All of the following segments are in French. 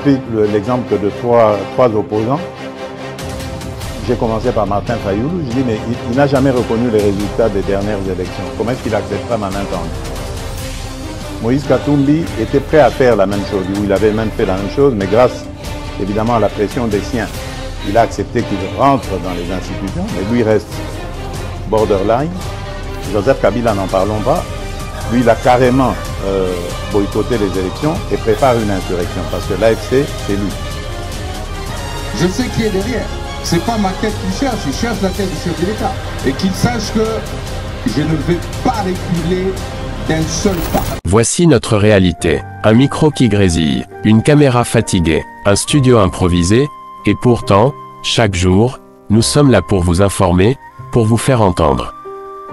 pris l'exemple de trois opposants. J'ai commencé par Martin Fayoulou. Je dis, mais il n'a jamais reconnu les résultats des dernières élections. Comment est-ce qu'il acceptera ma main tendue? Moïse Katumbi était prêt à faire la même chose. Il avait même fait la même chose, mais grâce évidemment à la pression des siens, il a accepté qu'il rentre dans les institutions, mais lui reste borderline. Joseph Kabila, n'en parlons pas. Lui, il a carrément boycotté les élections et prépare une insurrection parce que l'AFC, c'est lui. Je sais qui est derrière. C'est pas ma tête qu'il cherche, il cherche la tête du chef de l'État. Et qu'il sache que je ne vais pas reculer d'un seul pas. Voici notre réalité. Un micro qui grésille, une caméra fatiguée, un studio improvisé, et pourtant, chaque jour, nous sommes là pour vous informer, pour vous faire entendre.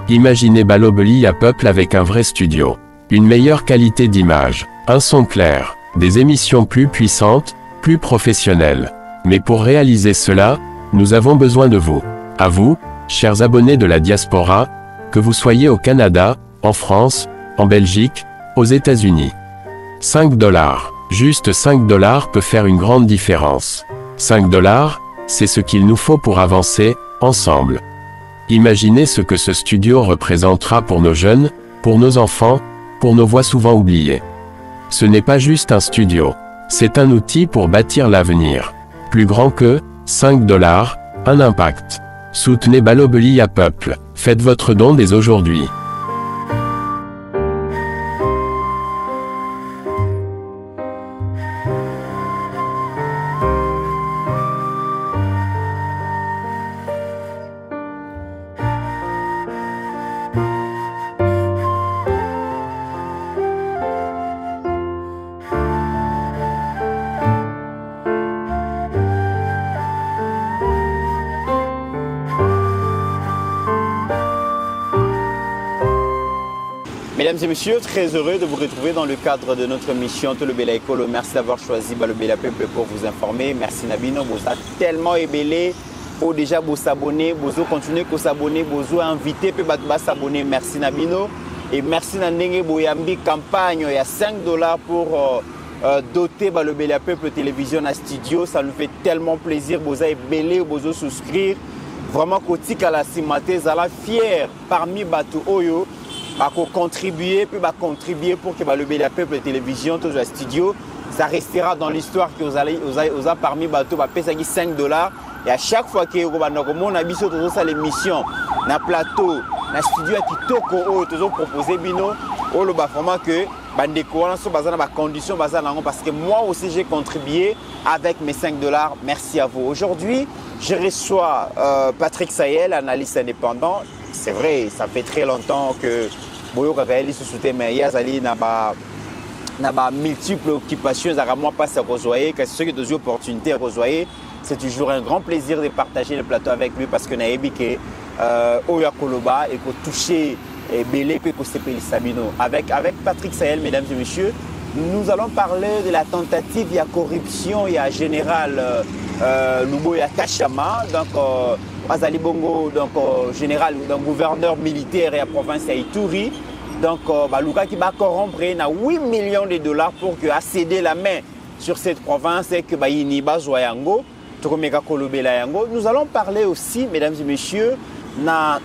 Imaginez Balobeli à Peuple avec un vrai studio. Une meilleure qualité d'image, un son clair, des émissions plus puissantes, plus professionnelles. Mais pour réaliser cela, nous avons besoin de vous. À vous, chers abonnés de la diaspora, que vous soyez au Canada, en France, en Belgique, aux États-Unis. 5 $, juste 5 $ peut faire une grande différence. 5 $, c'est ce qu'il nous faut pour avancer, ensemble. Imaginez ce que ce studio représentera pour nos jeunes, pour nos enfants, pour nos voix souvent oubliées. Ce n'est pas juste un studio, c'est un outil pour bâtir l'avenir. Plus grand que 5 $, un impact. Soutenez Balobeli à Peuple, faites votre don dès aujourd'hui. Mesdames et messieurs, très heureux de vous retrouver dans le cadre de notre mission Tout le Bela Écolo. Merci d'avoir choisi Balobeli Peuple pour vous informer. Merci Nabino, vous êtes tellement ébélé. Pour déjà vous s'abonner, vous continuer à s'abonner, vous inviter pour s'abonner. Merci Nabino. Et merci Nandenge Boyambi campagne. Il y a 5 $ pour doter Balobeli Peuple télévision à studio. Ça nous fait tellement plaisir. Vous avez ébélé, vous souscrire. Vraiment, Kotik à la Simate, Zala fier parmi Batu Oyo. À contribuer, puis contribuer pour que le Bela Peuple télévision, tout le studio, ça restera dans l'histoire que vous avez parmi bateau, va payer 5 $. Et à chaque fois que vous avez sur l'émission, dans le plateau, dans le studio, qui est toujours proposé, bino, ou le vraiment que les conditions parce que moi aussi j'ai contribué avec mes 5 $. Merci à vous. Aujourd'hui, je reçois Patrick Sayel, analyste indépendant. C'est vrai, ça fait très longtemps que Boyo Kakaeli se soutient, mais il y a multiples occupations, moi pas à rejoindre, que ce qui est des opportunités à rejoindre. C'est toujours un grand plaisir de partager le plateau avec lui parce que Naebi que Oya Koloba et pour toucher Belé et pour s'épeler Sabino. Avec Patrick Sayel, mesdames et messieurs, nous allons parler de la tentative, il y a corruption, il y a général Lubo, il y a Kachama, donc Azali Bongo, donc général, donc gouverneur militaire et à province à Ituri. Donc Luka qui va corrompre 8 millions de $, pour que céder la main sur cette province et que Yiniba Zoyango, Kolobela Yango. Nous allons parler aussi, mesdames et messieurs, na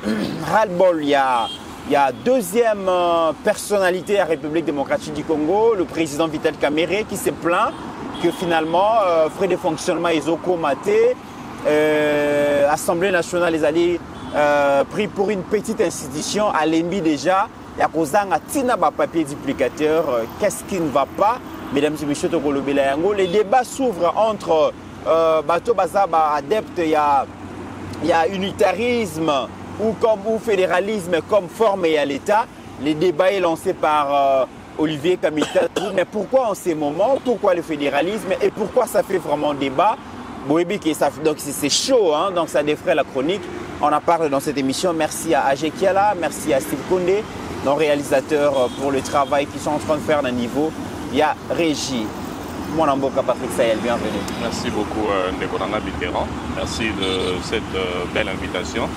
ras-le-bol, il y a deuxième personnalité de la République démocratique du Congo, le président Vital Kamerhe, qui se plaint que finalement, frais de fonctionnement, ils ont comaté. Assemblée nationale, les alliés pris pour une petite institution à l'ENBI déjà. Il y a un tina papier duplicateur. Qu'est-ce qui ne va pas, mesdames et messieurs, les débats s'ouvrent entre Bato Bazaba adeptes, il y a unitarisme ou fédéralisme comme forme et à l'État. Les débats est lancé par Olivier Kamita. Mais pourquoi en ces moments? Pourquoi le fédéralisme? Et pourquoi ça fait vraiment débat? Donc c'est chaud, hein? Donc ça défraie la chronique. On en parle dans cette émission. Merci à Agé Kiala, merci à Steve Koundé, nos réalisateurs pour le travail qu'ils sont en train de faire d'un niveau. Il y a Régie. Mon amboka Patrick Sayel, bienvenue. Merci beaucoup Ndekonanga Bitteran. Merci de cette belle invitation.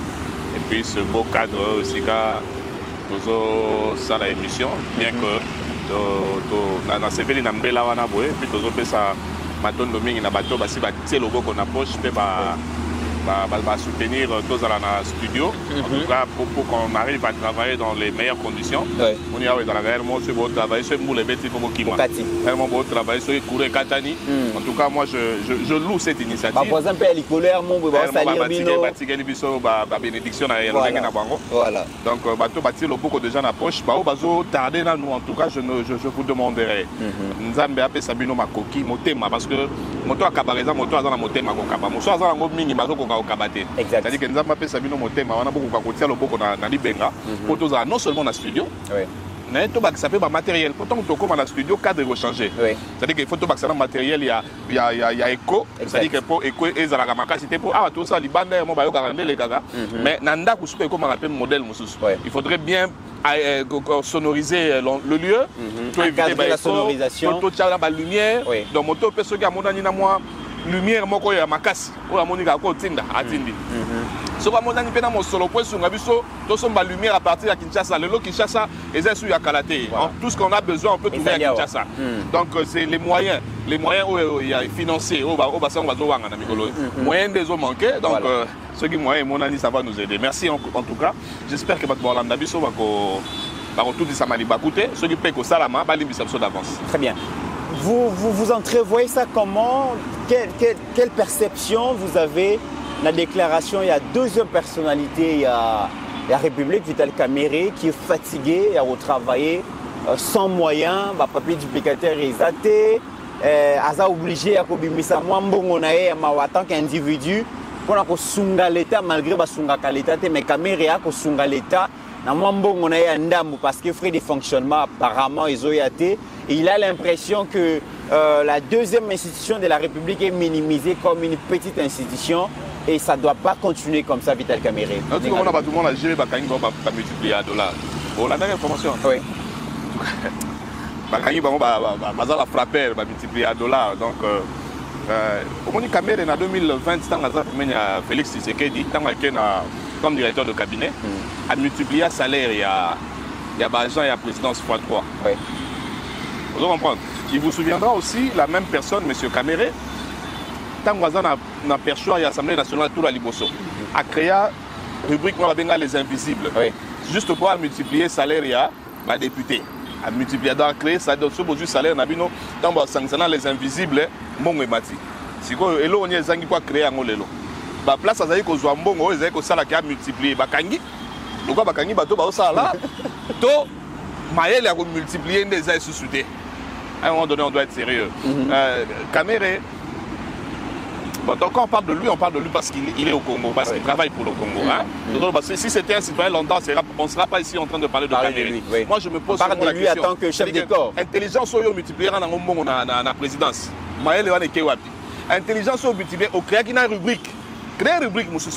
Et puis ce beau cadre aussi ça la émission, bien que dans ce pays puis matondo mingi na bato basi batie loboko na poche pe soutenir tous dans le studio. En tout cas, pour qu'on arrive à travailler dans les meilleures conditions. On y a réellement ce beau travail, ce beau bêtis comme Kima. Vraiment beau travail, ce Kouré Katani. En tout cas, moi, je loue cette initiative. Par exemple, les couleurs, mon bénédiction voilà. Donc, bateau bâtir le beaucoup de gens approche. Bazo tarder là, nous, en tout cas, je vous demanderai. Nzambe ape Sabino Makoki, motema, parce que moto a kabareza, moto a dans la motema kokaba. Moto a dans la mini bazo kokaba. C'est-à-dire que nous avons fait Sabino Motema, on a beaucoup de beaucoup dans Libenga, pour tous non seulement dans le studio, mais tout ça fait matériel. Pourtant, on comme dans le studio, cadre rechanger. C'est-à-dire qu'il faut tout ça dans matériel, il y a écho, c'est-à-dire que pour écho et ça la capacité pour tout ça, les bandes, mon bayo garantir les gaga. Mais nanda kusupe comme on appelle modèle musus. Il faudrait bien sonoriser le lieu, tout éviter la sonorisation, tout ça la lumière, donc moto peut se garder mon moi. Lumière moko ya makasi oya monika ko tinda atindi soka monani pena mo solo point sur ngabiso to somba lumière à partir de Kinshasa le lo Kinshasa ezessu ya Kalaté tout ce qu'on a besoin on peut trouver à Kinshasa donc c'est les moyens il y a financiers au bas ça on va wanga na mikolo moyens des hommes manqués donc ceux qui moyens monani ça va nous aider merci en tout cas j'espère que votre Landa biso va ko tout dit ça mali bakouté ceux qui paient ko salama ba limbisa biso d'avance. Très bien. Vous entrevoyez ça comment? Quelle perception vous avez? La déclaration, il y a deuxième personnalité, il y a la République Vital Kamerhe qui est fatigué, il a retravaillé sans moyens, papier duplicateur exaté, a obligé à kobimisa mwambongo na ye en tant qu'individu pour ko sunga l'état malgré ba sunga l'état mais Kamerhe a ko sunga l'état na mwambongo na ye ndambu parce que frais de fonctionnement apparemment ils ont été. Il a l'impression que la deuxième institution de la République est minimisée comme une petite institution et ça ne doit pas continuer comme ça, Vital Kamerhe. Tout le monde a géré Bakangi va multiplier à dollars. Bon, la dernière information. Oui. Bakangi va frapper, va multiplier à dollars. Donc, au moment Kamerhe en 2020, Félix Tshisekedi, comme directeur de cabinet, a multiplié le salaire. Il y a agent, il y a présidence x3. Oui. Vous comprenez? Il vous souviendra aussi, la même personne, M. Kamerhe, tant que n'a perçu à l'Assemblée nationale tout la Liboso, a créé rubrique les invisibles. Oui. Juste pour multiplier le salaire, il y a des députés. A multiplié, a créé ça, donc ce salaire, tant que sanctionnant les invisibles, mon et mati. Si vous avez créé un lelo. La place à Zaïko Zouambongo, ils ont multiplié. Bakangi, donc Bakangi, bateau, là, to Maël a multiplié des ailes sous-soudées. À un moment donné, on doit être sérieux. Kamerhe, bon, donc quand on parle de lui parce qu'il est au Congo, parce qu'il travaille pour le Congo. Hein? Donc, parce que si c'était un citoyen lambda, on ne sera pas ici en train de parler de Kamerhe. Oui. Moi, je me pose la question. En tant que chef de corps. Intelligence au multipliera dans la présidence. Maël est Kewapi. Intelligence au multiplier, au créer une rubrique. Créer une rubrique, monsieur.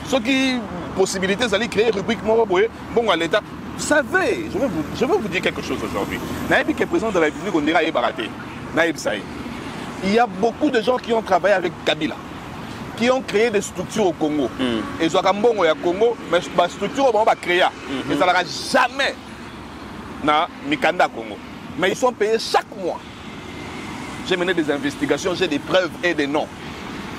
Ce qui possibilité, c'est de créer une rubrique, bon à l'État. Vous savez, je veux vous dire quelque chose aujourd'hui. Naïbi qui est président de la République, on dirait Baraté. Naïb Saïd. Il y a beaucoup de gens qui ont travaillé avec Kabila, qui ont créé des structures au Congo. Et ils ont au Congo, mais la structure on va créer. Et ça n'aura jamais na Mikanda Congo. Mais ils sont payés chaque mois. J'ai mené des investigations, j'ai des preuves et des noms.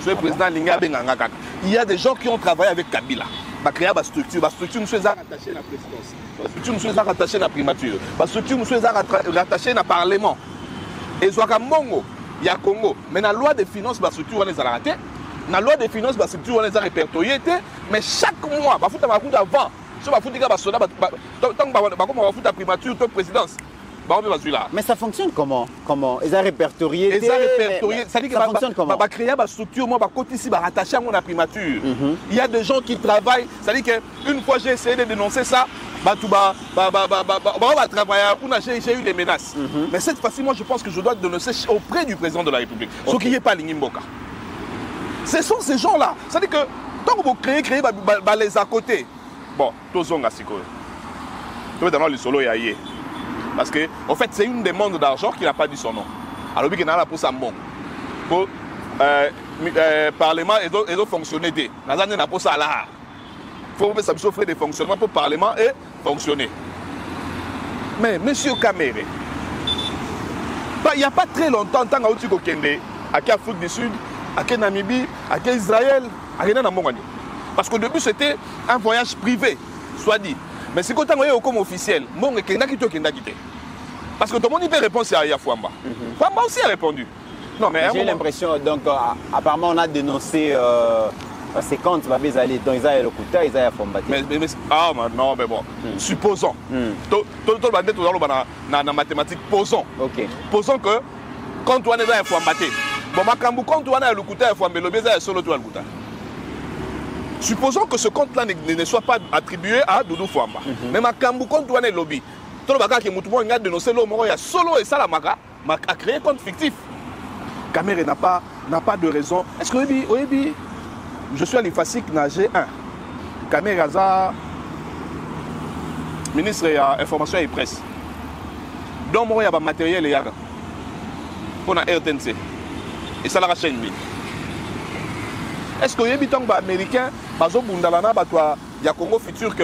Je suis président Linga Bengangaka. Il y a des gens qui ont travaillé avec Kabila. Ba créer ba structure nous sommes rattachés à la présidence. Ba structure nous sommes rattachés à la primature. Ba structure nous sommes rattachés à parlement. Et Zouakambongo, il y a Congo. Mais dans la loi des finances, ba structure on les a raté. Dans la loi des finances, ba structure on les a répertoriés. Mais chaque mois, ba fouta ba fouta avant. So ba fouta ba soda ba tant ba comment ba fouta primature, toi présidence. Mais ça fonctionne comment? Ils ont répertorié. Ça dit que ça fonctionne comment? Va créer une structure, moi, ici, va rattacher à mon primature. Il y a des gens qui travaillent. Ça dit qu'une fois j'ai essayé de dénoncer ça, on va travailler. J'ai eu des menaces. Mais cette fois-ci, moi, je pense que je dois dénoncer auprès du président de la République. Ce qui n'est pas Lingimboka. Ce sont ces gens-là. Ça dit que tant que vous créez les à côté. Bon, tous sont à Siko. Tout d'abord, le solo est aillé. Parce que, en fait, c'est une demande d'argent qui n'a pas dit son nom. Alors, il y a pour ça, bon. Pour Parlement, ils ont fonctionné. Dans un an, pour ça, là. Il faut que ça offre des fonctionnements pour le Parlement et fonctionner. Mais, M. Kamerhe, Il n'y a pas très longtemps, tant que tu as Afrique du Sud, à Namibie, à Israël, à Namongani. Parce qu'au début, c'était un voyage privé, soit dit. Mais c'est quand tu as comme officiel, parce que tout le monde peut répondre à Yafouamba. Fouamba aussi a répondu. Non, mais j'ai l'impression, donc, apparemment, on a dénoncé ces comptes, donc ils ont le Kouta, ils ont Fouambate. Ah, non, mais bon, supposons. Tout le monde est dans la mathématique, posons. Posons que quand on est dans Fouambate, bon, quand on est dans le Kouta, Fouambate, le baiser est solo le Kouta. Supposons que ce compte-là ne soit pas attribué à Doudou Fouamba. Mais Makambu, quand on est lobby, tout le monde a dénoncé l'homme, il y a solo et ça la maga, a créé un compte fictif. Kamere n'a pas de raison. Est-ce que oui, je suis à l'IFASIC, G1. Kamere Aza, ministre de l'Information et Presse. Donc, il y a un matériel pour la RTNC. Et ça la chaîne. Est-ce que les Américains, il y a Congo futur que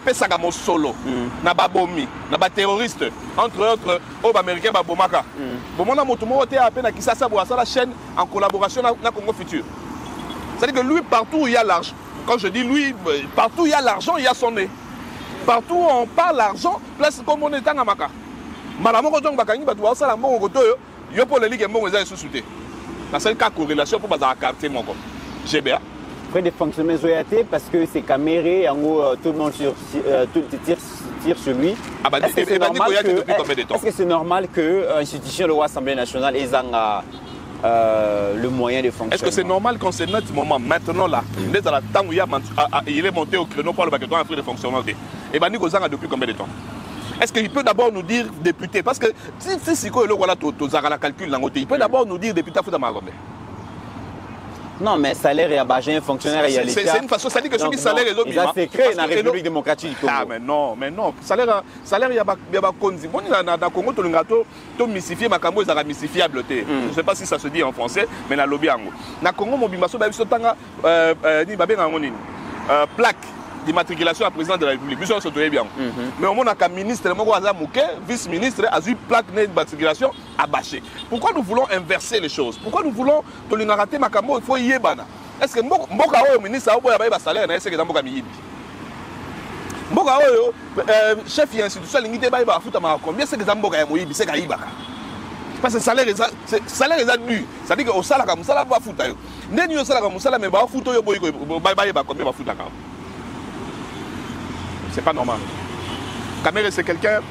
pesa mo solo na babomi na ba terroriste entre autres aux américains ba bomaka bomona moto mo te appena Kisasa bo la chaîne en collaboration na Congo futur. C'est-à-dire que lui partout où il y a l'argent, quand je dis lui partout où il y a l'argent, il y a son nez. Partout où on parle l'argent, place comme on est en amaka. Malamo ko donc bakangi ba to sala mbongo to yo pour les ligue mbongo za sous-souté. La seule cas corrélation pour bazar quartier moko. GBA après des fonctionnements zoyatés parce que c'est caméré, en gros tout le monde tire sur lui. Est-ce que c'est normal que l'institution de l'Assemblée nationale ait le moyen de fonctionner? Est-ce que c'est normal qu'on se note moment maintenant là, dès à la temps où il est monté au créneau pour le baqueton en de fonctionnement? Et ben nous a depuis combien de temps? Est-ce qu'il peut d'abord nous dire député? Parce que si la calcul, il peut d'abord nous dire député à Foudamarombe. Non, mais salaire et abager un fonctionnaire et l'État. C'est une façon, ça dit que ceux qui salaire les autres. C'est créé dans la République démocratique du Congo. Ah, mais non. Salaire, il y a pas conzi. Bon, dans le Congo, tout mystifié, ma cambo, ça mystifiable. Je ne sais pas si ça se dit en français, mais dans le lobby en gros. Dans le Congo, mon bimaso, ni babé plaque d'immatriculation à président de la République. Mais au moins, on a ministre, vice-ministre, a eu plaque d'immatriculation à bâcher. Pourquoi nous voulons inverser les choses? Pourquoi nous voulons que le narraté Makambo, il faut y ébana? Est-ce que Mboka Oyo, ministre, a un salaire, est-ce que Mboka Miyibi? Mboka Oyo, chef et institution, l'unité, il va foutre à combien c'est que Mboka Miyibi, c'est Kaïbaka? Parce que le salaire est dû. C'est-à-dire qu'au salaire, comme ça, va foutre. N'est-ce pas salaire comme ça, mais va foutre, combien va foutre? C'est pas normal. Kamere, c'est quelqu'un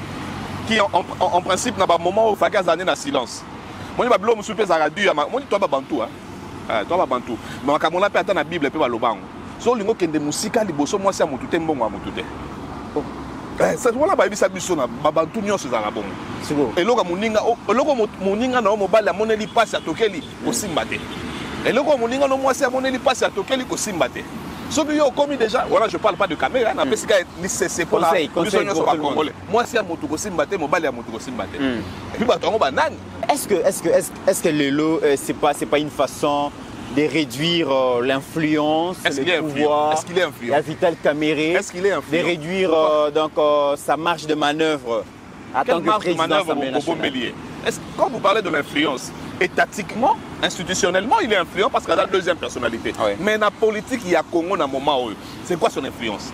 qui, en principe, n'a pas de moment où il faut qu'il y ait silence. Moi, je suis un peu zaradu. Moi, je suis un peu bantou. Toi, pas bantou. Mais quand on a perdu la Bible, il y a le banc. Si on a des musiques, moi, c'est un peu bon. C'est voilà, ça biso na babantu nyonso za bongo. Eloko moninga na mobali amoneli passe atokeli kosimba te. Eloko moninga no mwasi amoneli passe atokeli kosimba te. Ceux qui ont commis déjà, voilà, je ne parle pas de caméra, c'est pour la congolais. Moi, c'est à mon tour, c'est Est-ce que le lot, c'est pas une façon de réduire l'influence, le pouvoir, est-ce qu'il est influent? La Vital Kamere, est-ce qu'il est influent? De réduire donc, sa marge de manœuvre en tant que président de l'Assemblée nationale? Quand vous parlez de l'influence, étatiquement, institutionnellement, il est influent parce qu'il a la deuxième personnalité. Oui. Mais dans la politique, il y a Congo dans un moment où c'est quoi son influence?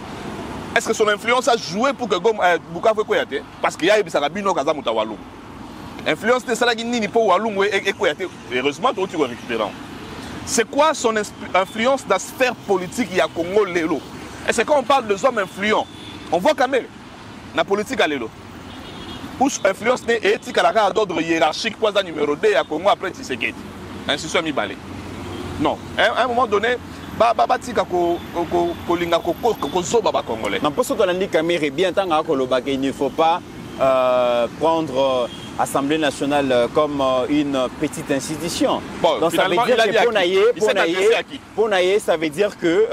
Est-ce que son influence a joué pour que Bukavu Koyate? Parce qu'il y a Bisarabino Kazamuta Walou. Influence de Salagini pour Walou et Koyate. Heureusement, tu vas récupérer. C'est quoi son influence dans la sphère politique il y a Congo Lélo? Et c'est quand on parle des hommes influents, on voit quand même la politique à Lélo. Où influence n'est éthique à la d'ordre hiérarchique, poison numéro 2 à Congo après Tshisekedi. Institution mi-balé. Non. À un moment donné, il ne faut pas prendre l'Assemblée nationale comme une petite institution. Bon, donc ça veut dire que pour Naye, ça veut dire qu'il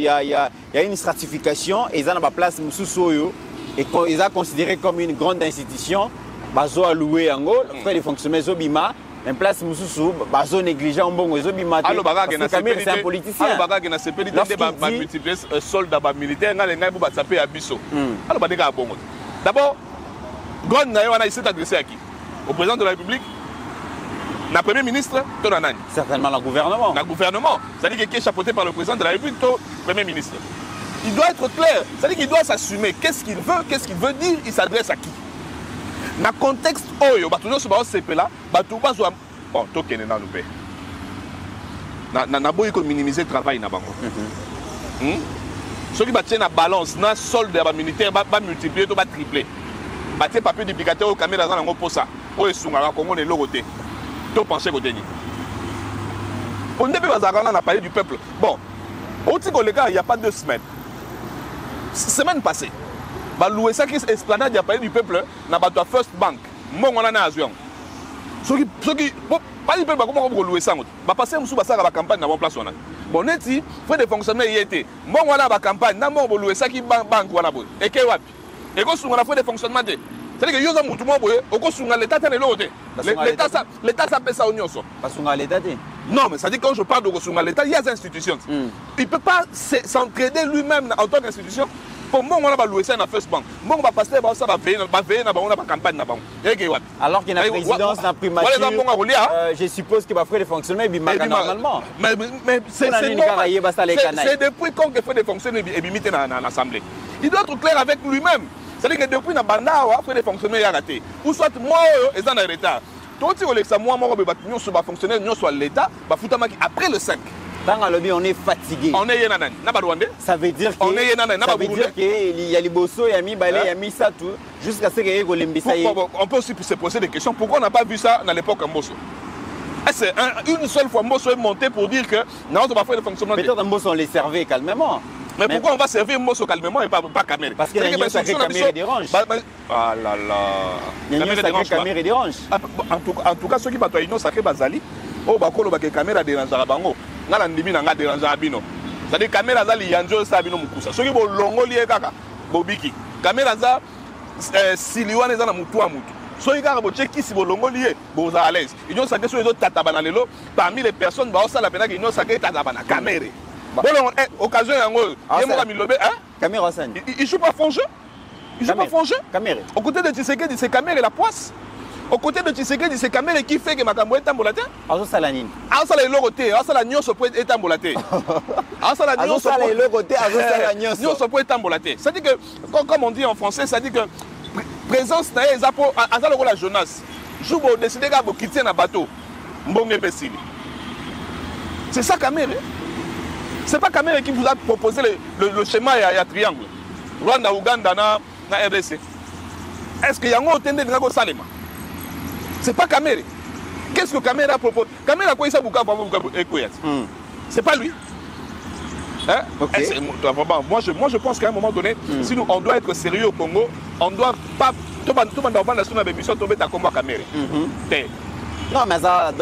y a une stratification et ils ont la place Moussousoyo. Et ils ont considéré comme une grande institution, bazo alloué en gros, fait des fonctionnaires Zobima, en place Moussoussou, bazo négligent bon Zobima. Alors c'est un politicien. Alors baga na CPD de multiplier soldats militaires, na lenga bu batapé à biso. Alors badeka bongo. D'abord Grande il s'est adressé à qui? Au président de la République? Le Premier ministre? Certainement le gouvernement. Le gouvernement. C'est-à-dire qui est chapeauté par le président de la République, le Premier ministre. Il doit être clair. C'est-à-dire qu'il doit s'assumer. Qu'est-ce qu'il veut dire, il s'adresse à qui? Dans le contexte, il y a bon, token na loupé. Na boy ko minimiser travail na bango. Ceux qui battent la balance, na solde de militaire va multiplier, va tripler. Battre papier duplicateur au caméra dans le posa. O esunga Congo ne logoté. To penser côté ni. On ne peut pas avoir la parler du peuple. Bon, au titre les gars, il y a pas 2 semaines. Semaine passée. Ba louer ça qui esplanade a parlé du peuple na bato First Bank. Mon on na avion. Ceux qui pas du peuple comment on louer ça. Ba passer musu ba ça la campagne na bonne place on a. Bon neti frais de fonctionnement y était. Mon on a ba campagne na mon louer ça qui banque wana boy. Et que wapi. Et ko sunga na frais de fonctionnement de. C'est-à-dire que yoza mutu mo boy, o ko sunga l'état tane loté. L'état ça paie ça au nyonso. Pas sunga l'état té. Non, mais ça dit quand je parle de Kosunga l'État, il y a des institutions. Il ne peut pas s'entraider lui-même en tant qu'institution. Pour moi, on va louer ça dans First Bank. Moi, on va passer, ça va veiller dans la campagne. Alors qu'il y a une présidence, dans la primature, je suppose qu'il va faire des fonctionnements et bien normalement. Mais c'est depuis quand il fait des fonctionnements et bien dans l'Assemblée. Il doit être clair avec lui-même. C'est-à-dire que depuis la banda, il fait des fonctionnements et raté. Ou soit moi, ils sont en retard. Toi, tu sais, moi, je vais fonctionner, nous sommes l'État, après le 5. Dans le lobby, on est fatigué. On est Yenanan. Ça veut dire qu'il y a les bosso, il y a mis balai, il y a mis ça tout, jusqu'à ce qu'il y ait les on peut aussi se poser des questions. Pourquoi on n'a pas vu ça dans l'époque en Mbosso? C'est une seule fois Mbosso est monté pour dire que non, on va faire le fonctionnement. Peut-être Mbosso, on les servait calmement. Mais pourquoi on va servir Mbosso calmement et pas Kamere? Parce qu'il y a une sacrée Kamere dérange. Ah là là. Il y a une sacrée Kamere dérange. En tout cas, ceux qui battent une sacrée Bazali, oh, bakolo bake Kamere dérange à bango. Ngala ndimi na nga dérange à bino. C'est-à-dire Kamere Zali yanjo sa bino mukusa. Ceux qui bo longo lié kaka, bobiki. Kamere za siliwane za na mutu a mutu. Ceux qui kaka bo cheki si bo longo lié, bo za à l'aise. Ils ont sacré sur les autres tatabana lelo. Parmi les personnes, ba osa la pena qu'ils ont sacré tatabana Kamere. Bon, occasion yango, yemo milobe, hein? Kamere Hassan. Il joue pas fond jeu. Il joue pas fond jeu. Kamere. Au côté de Tshisekedi, c'est Kamere la poisse. Au côté de Tshisekedi, c'est Kamere qui fait que Makambo est tambolate. Azo Salanine. Azo la logoté, azo la nyonso peut être tambolate. Azo la nyonso peut logoté, azo la nyonso. Nyonso peut être tambolate. Ça dit que comme on dit en français, ça dit que présence na ezapo azalo la Jonas. Joubo décider ga bo quitter na bateau. Mbonge pesili. C'est ça Kamere. C'est pas Kamere qui vous a proposé le schéma et à triangle. Rwanda, Ouganda, na RDC. Est-ce que Yango Tende de Nago Salema? C'est pas Kamere. Qu'est-ce que Kamere a proposé? Kamere a quoi ça Bukavu c'est pas lui. Hein? Okay. Moi je pense qu'à un moment donné, si nous on doit être sérieux au Congo, on doit pas tout le monde dans la émission tomber à combat Kamere. Non, mais à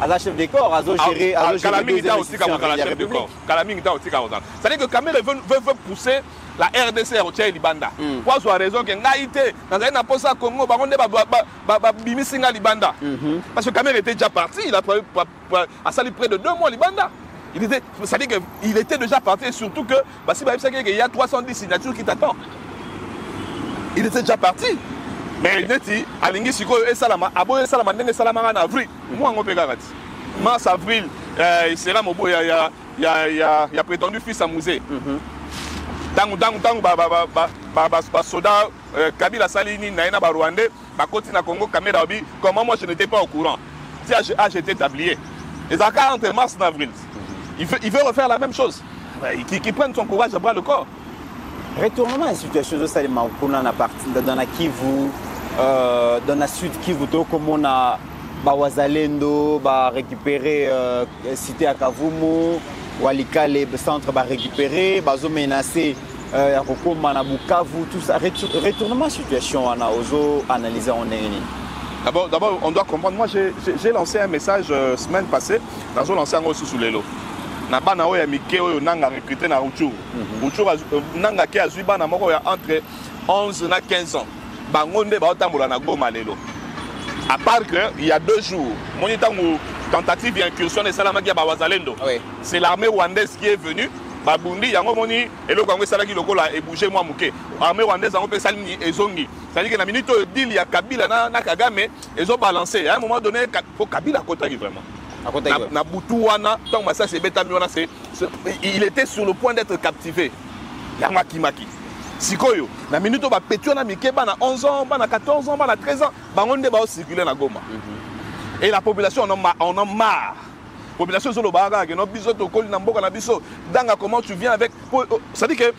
la chef de corps, à gérer. Calamita aussi, comme la chef de corps. Calamita aussi, comme ça. C'est-à-dire que Kamere veut pousser la RDC à Rotier Libanda. Pour avoir raison que Naïté, dans un poste à Congo, Bimisinga Libanda. Parce que Kamere était déjà parti, il a sali près de 2 mois Libanda. C'est-à-dire qu'il était déjà parti, et surtout que il y a 310 signatures qui t'attendent. Il était déjà parti. Mais neti alingi sikoyo esalama aboye salama ndenge salama en avril moi on peut garantir mars avril il sera mobo ya prétendu fils à musée tangu ba soda Kabila Salini na ba Rwandais ba koti na Congo caméra obi comment moi je n'étais pas au courant si j'étais tablier et ça entre mars et avril il veut refaire la même chose qui prenne son courage à bras le corps. Retournement à la situation de Salima dans la partie dans la Kivu dans la sud Kivu comme on a Wazalendo récupérer cité à Kavumu Walikale centre récupérer bazo menacer Rokoma na Bukavu tout ça retournement situation on a oso analyser on est d'abord on doit comprendre moi j'ai lancé un message semaine passée dans lancé un aussi sous les lots na bana oya mike oyo nanga recruté na Rutshuru nanga ki azwi bana moko ya entre 11 na 15 ans bango nde baotambola na Goma lelo à part que il y a 2 jours moni tango tentative d'incursion de Salamaki à Wazalendo c'est l'armée rwandaise qui est venue babundi yango moni eloko yango esalaki lokola ebouge mwa moke armée rwandaise yango mpe esali ezongi c'est-à-dire que na minute oyo deal ya Kabila na Kagame ezobalancer à un moment donné po Kabila akotaki vraiment na butu wana ntango masasi ebetami wana il était sur le point d'être captivé yango akimaki sikoyo na minute oyo bapeti wana mike bana 11 ans bana 14 ans bana 13 ans bango nde baocircule na Goma et la population en a marre. La population sur le baga, que nos bisous au col n'amboka na biso. Danga comment tu viens avec, ça dit que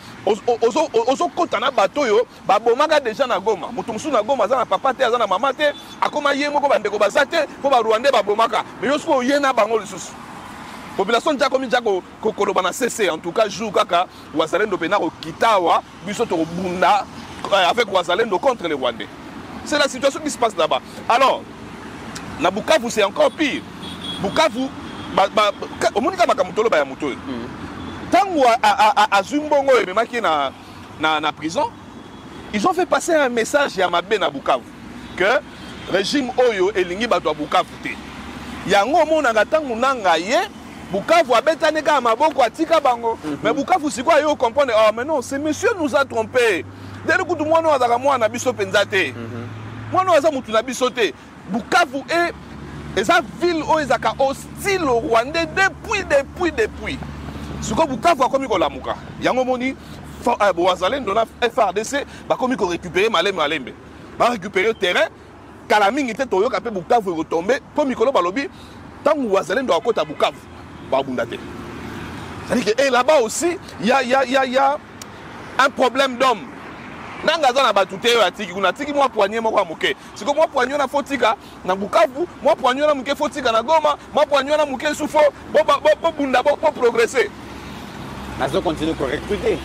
ozo kotana bateau yo, babomaga déjà na Goma. Mutumsu na Goma za na papa te za na mama te, akoma ye moko bandeko bazate, po ba Rwanda babomaka. Mais yosko yena bango lisusu. Population déjà comme jako kokoloba na CC en tout cas jour kaka Wazalendo pena ko kitawa biso to bunda avec Wazalendo contre les Rwandais. C'est la situation qui se passe là-bas. Alors na Bukavu c'est encore pire. Bukavu omonika makamutolo ba ya muto. Tango a Zumbongo et memaki na prison, ils ont fait passer un message à Mabé na Bukavu que régime oyo elingi bato a Bukavu te. Yango mona tango nanga ye Bukavu abetane ka maboko atika bango. Mais Bukavu siko yo comprendre oh mais non, ce monsieur nous a trompé. Dès le coup de moi no azaka mwana biso penzate. Mwana aza mutu na biso te. Bukavu est eza ville oyo ezaka hostile au Rwandais depuis. Siko Bukavu akomi ko lamuka. Yango moni Wazalendo na FRDC bakomi ko récupérer malembe. Ba récupérer terrain kala mingi te toyoka pe Bukavu retomber po mikolo balobi tangu Wazalendo akota Bukavu ba bundate. C'est-à-dire que là-bas aussi il y a un problème d'homme. Nanga za na batute yo atiki kuna tiki mwa poignet moko moke. Siko mwa poignet na fotika na Bukavu, mwa poignet na muke fotika na Goma, mwa poignet na muke sufo, bo bunda bo progresser. Nazo continue ko recruter.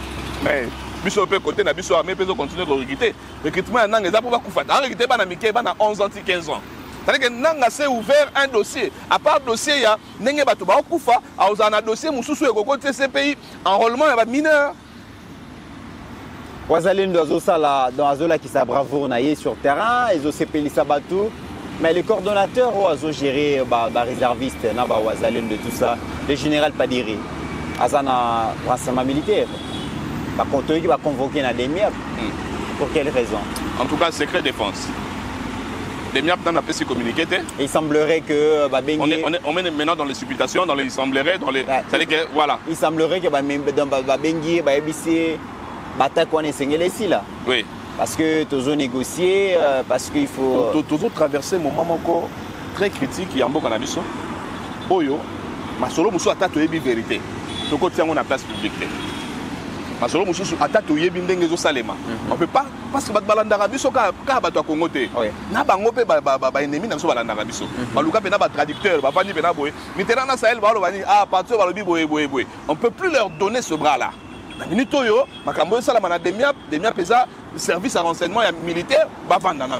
Mais biso pe côté na biso armée peso continue ko recruter. Recrutement nanga za po ba kufa. Na recruter ba na mike ba na 11 ans 15 ans. C'est-à-dire que nanga s'est ouvert un dossier. À part dossier ya nenge bato ba kufa, a uzana dossier mususu e koko TCPI enrôlement ya ba mineur. Wazalendo azosala dans azola qui sa bravoure naie sur terrain, ils ont sepeli sabatu, mais les coordonnateurs ont géré ba réservistes na ba Wazalendo tout ça, le général Padiri azana renseignement militaire. Ba contour qui va convoquer na Demiap. Pour quelle raison? En tout cas, secret défense. Demiap dans la presse communiqué. Il semblerait que on est maintenant dans les supputations, dans les il semblerait dans les c'est-à-dire que voilà. Il semblerait que ba bengi ba ebisi bataille qu'on est ici là. Oui. Parce que tous négocier, parce qu'il faut. Tous traverser mon moment encore très critique. Il y a un bon cannabis. Oyo, ma solo musu attaque yebi vérité. Toko tient la place publique. Ma solo musu attaque yebi ndenge zo salema. On peut pas parce que balanda rabiso ka bato Congo te. Na bango pe ba ennemi na so balanda rabiso. Baluka pe na ba traducteur, ba pani pe na boye. Mitterrand na Sahel ba lo bani partir ba lo bi boye. On peut plus leur donner ce bras là. La minute oyo, makambo sala mana Demiap pesa service à renseignement militaire ba vandana.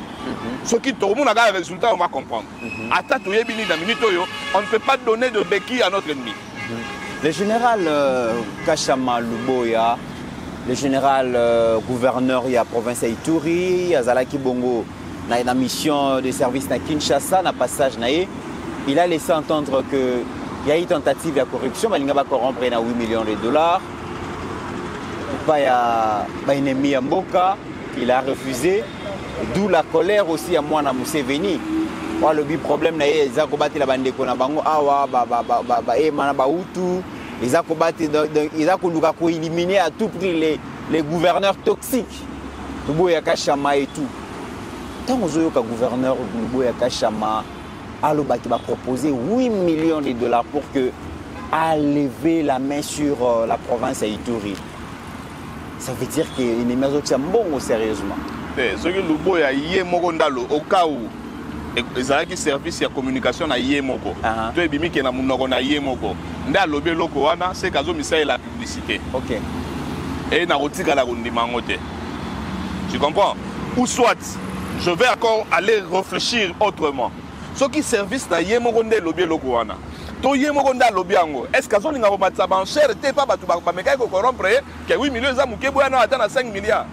Ce qui tout le monde a un résultat, on va comprendre. Attaque yebini la minute oyo, on ne peut pas donner de béquille à notre ennemi. Le général Kachama Luboya, le général gouverneur de la province Ituri, Azalaki Bongo, na une mission de service à Kinshasa, na passage il a laissé entendre que il y a eu une tentative de corruption, mais il va corrompre 8 millions de dollars. Il y a un ennemi à Mboka, il a refusé, d'où la colère aussi à moi na Museveni. Le problème c'est qu'ils ont combattu la bande de Konabango, ils ont éliminé à tout prix les gouverneurs toxiques. Luboya Kachama et tout. Tant que le gouverneur Luboya Kachama a proposé 8 millions de dollars pour que à lever la main sur la province à Ituri. Ça veut dire qu'il y a une émergence bon sérieusement. Ce que Luboya yé mogondalo au cas où les arrêts service de communication na yé moko. Tu es bimi qui na munoko na yé moko. Nda lobé loko wana c'est kazo misa la publicité. OK. Et na rotika la rundimangote. Tu comprends? Ou soit je vais encore aller réfléchir autrement. Ce qui service na yé moko nde lobé loko wana. To yé moko nda lobé yango. Est-ce que zoninga ko batsa ban cher te pa batu ba mekai ko corrompre que 8 millions za mukebu yana atana 5 milliards.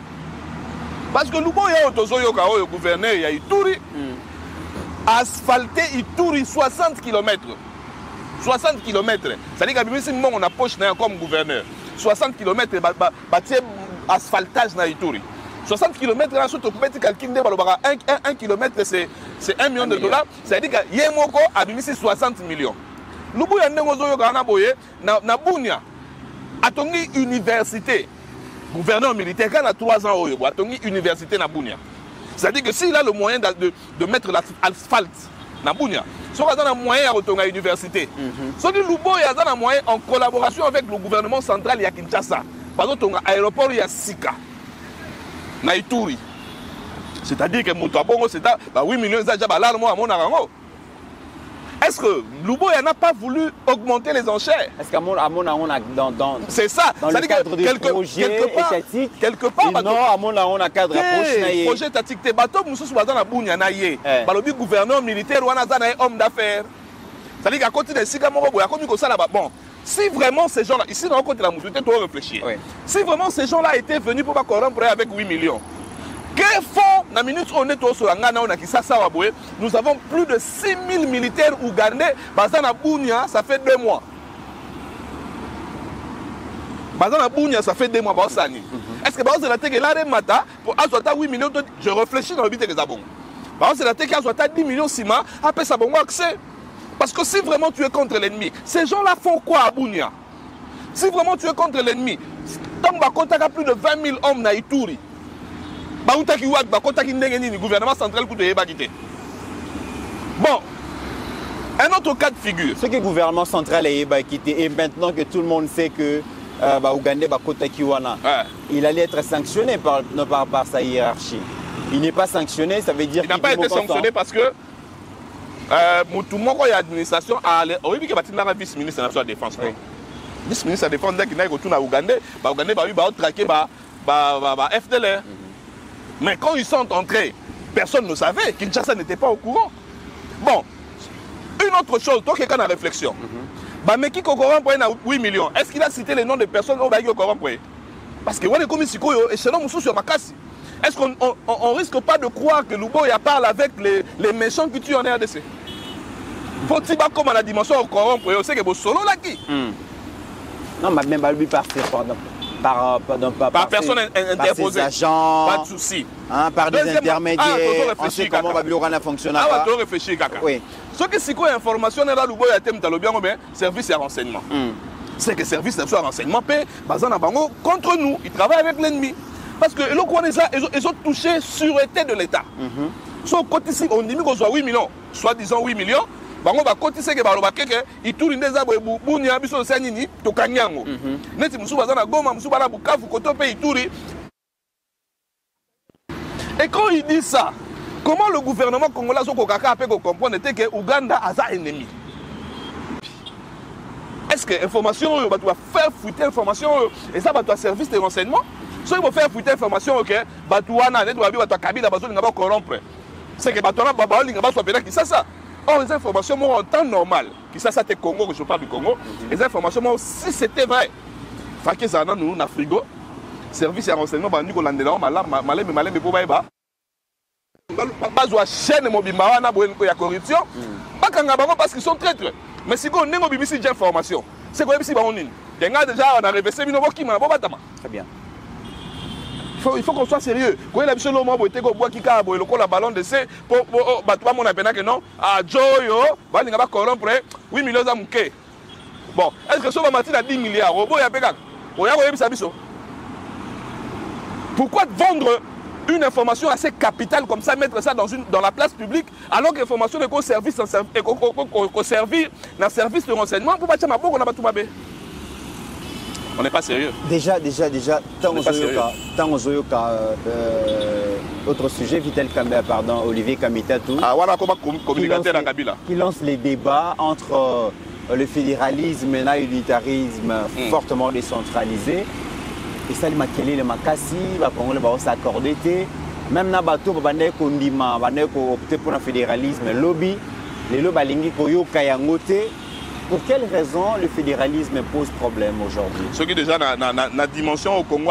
Parce que Luboya otozoyoka oyo gouverneur ya Ituri asphalté Ituri 60 km. 60 km. C'est-à-dire qu'à on a poche comme gouverneur. 60 km bâtir asphaltage na Ituri. 60 km là, surtout pour calculer 1 km c'est 1 million de dollars. C'est-à-dire que Yemoko a mis 60 millions. Lubu ya ndengozo yo kana boye na Bunia. Atongi université. Gouverneur militaire quand a 3 ans oyo, atongi université na Bunia. C'est-à-dire que s'il a le moyen de mettre l'asphalte na Bunia, si on a un moyen de retourner à l'université, si Lubo a un moyen en collaboration avec le gouvernement central de Kinshasa, par exemple, l'aéroport il y a Sika, na Ituri. C'est-à-dire que Moutouabongo, c'est 8 millions de. Est-ce que Lubo n'a pas voulu augmenter les enchères? Est-ce qu'à mon dans c'est ça, dans le cadre du projet étatique, quelque part, non, à mon a cadre projet projet étatique, te bateau Moussou Souazan à Bounia naïe, balobi gouverneur militaire ou un homme d'affaires. C'est-à-dire qu'à côté de Sigamoro, à côté de ça là-bas, bon, si vraiment ces gens-là, ici dans le côté de la Moussouté, tu dois réfléchir. Oui. Si vraiment ces gens-là étaient venus pour pas corrompre avec 8 millions, quel fond, la minute où on est au Sorangana, nous avons plus de 6000 militaires ougandais, Bazana Bounia, ça fait 2 mois. Bazana Bounia, ça fait 2 mois. Est-ce que Bazana la tête là, Mata, pour Azota 8 millions, je réfléchis dans le but des Abons. Bazana la tête qui Azota 10 millions Sima, après ça, bon accès. Parce que si vraiment tu es contre l'ennemi, ces gens-là font quoi à Bounia? Si vraiment tu es contre l'ennemi, tant que tu as plus de 20 000 hommes na Ituri, le gouvernement central pour te quitter. Bon, un autre cas de figure. Ce que le gouvernement central est quitté, et maintenant que tout le monde sait que Ougandais il allait être sanctionné par sa hiérarchie. Il n'est pas sanctionné, ça veut dire qu'il n'a pas été sanctionné parce que tout le monde a l'administration a vice-ministre de la Défense. Vice-ministre de la Défense, dès qu'il retourne à Ougandais, Ougandais va traquer FDLR. Mais quand ils sont entrés, personne ne savait. Kinshasa n'était pas au courant. Bon, une autre chose, toi qui es dans la réflexion. Mais qui corrompt 8 millions? Est-ce qu'il a cité les noms des personnes qui corrompent? Parce que on est comme Sikoyo et selon Moussou sur Makassi. Est-ce qu'on ne risque pas de croire que Luboya parle avec les méchants qui tuent en RDC? Faut-il pas comme à la dimension corrompre? On sait que c'est solo là qui? Non, mais même lui partir par personne interposée. Par ses agents, pas de souci. Hein, par des intermédiaires. On sait comment Babylone fonctionne. Ah, tu réfléchis, Kaka. Oui. Ce qui est information, là, Luboya thème bien, service et renseignement. C'est que service et renseignement paie, Bazana Bango contre nous. Ils travaillent avec l'ennemi. Parce que ils ont touché sûreté de l'État. Sur côté ici, on dit qu'on soit 8 millions, soit disons 8 millions. Bango ba kotise ke baloba keke ituri ndeza boye bunya biso sanini to kanyango neti musu bazana Goma musu bana Bukavu koto pe Ituri. Et quand il dit ça, comment le gouvernement congolais soko kaka peut comprendre que Ouganda a un ennemi? Est-ce que information va faire fuiter information et ça va toi service de renseignement? So il va faire fuiter information OK batouana net va bi batwa kabila bazo linga ba corrompre. C'est que batouana baba linga ba soit qui ça. Or, les informations en temps normal, qui ça c'est Congo, que je parle du Congo, les informations, si c'était vrai, Faké Zana, nous, na frigo, service et renseignement, nous, nous, malé, pour baïba, chaîne mobimba, na ya corruption, parce qu'ils sont traîtres. Mais si on a une information, c'est quoi si on est déjà, on a réveillé, très bien. Il faut qu'on soit sérieux. Quand il a besoin de l'homme, il faut la ballon de C pour battre mon appel que non. Ah, Joyo, il va corrompre 8 millions de mouquets. Bon, est-ce que ça va mater à 10 milliards? Pourquoi vendre une information assez capitale comme ça, mettre ça dans la place publique, alors que l'information est qu'au service dans le service de renseignement pour battre ma boue, on a battu ma baie. On n'est pas sérieux. Déjà, tant autre sujet, Vital Kambé, pardon, Olivier Kamitatou. Ah, voilà comment communicateur dans Kabila. Qui lance les débats entre le fédéralisme et l'unitarisme fortement décentralisé. Et ça, le Makassi, le Congolais va s'accorder. Même na bateau, va opter pour un fédéralisme lobby. Les lobby koyo kayangote. Pour quelles raisons le fédéralisme pose problème aujourd'hui? Ce qui est déjà dans la dimension au Congo,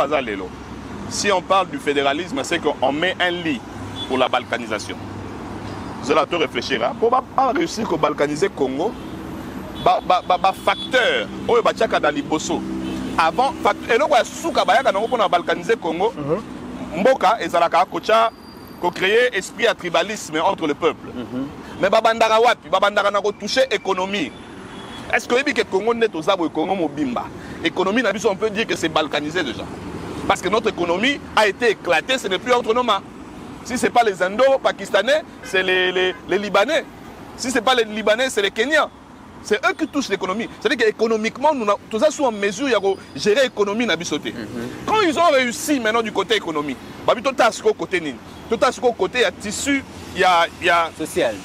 si on parle du fédéralisme, c'est qu'on met un lit pour la balkanisation. Vous allez te réfléchir. Pour pas réussir à balkaniser le Congo, facteur, dans avant eloko ya suka bayaka nango mpona balkaniser Congo mboka ezalaka créer esprit à tribalisme entre le peuple mais babandaka wapi babandaka na toucher économie. Est-ce que le Congo n'est aux arbres Congo mobimba économie on peut dire que c'est balkanisé déjà parce que notre économie a été éclatée, ce n'est plus entre nos mains. Si ce n'est pas les Indo-Pakistanais, c'est les Libanais. Si ce n'est pas les Libanais, c'est les Kenyans. C'est eux qui touchent l'économie. C'est-à-dire qu'économiquement, nous tous ça sont en mesure de gérer l'économie. Quand ils ont réussi maintenant du côté économie, tout est côté nini. Tout est côté, il y a tissu, il y a social.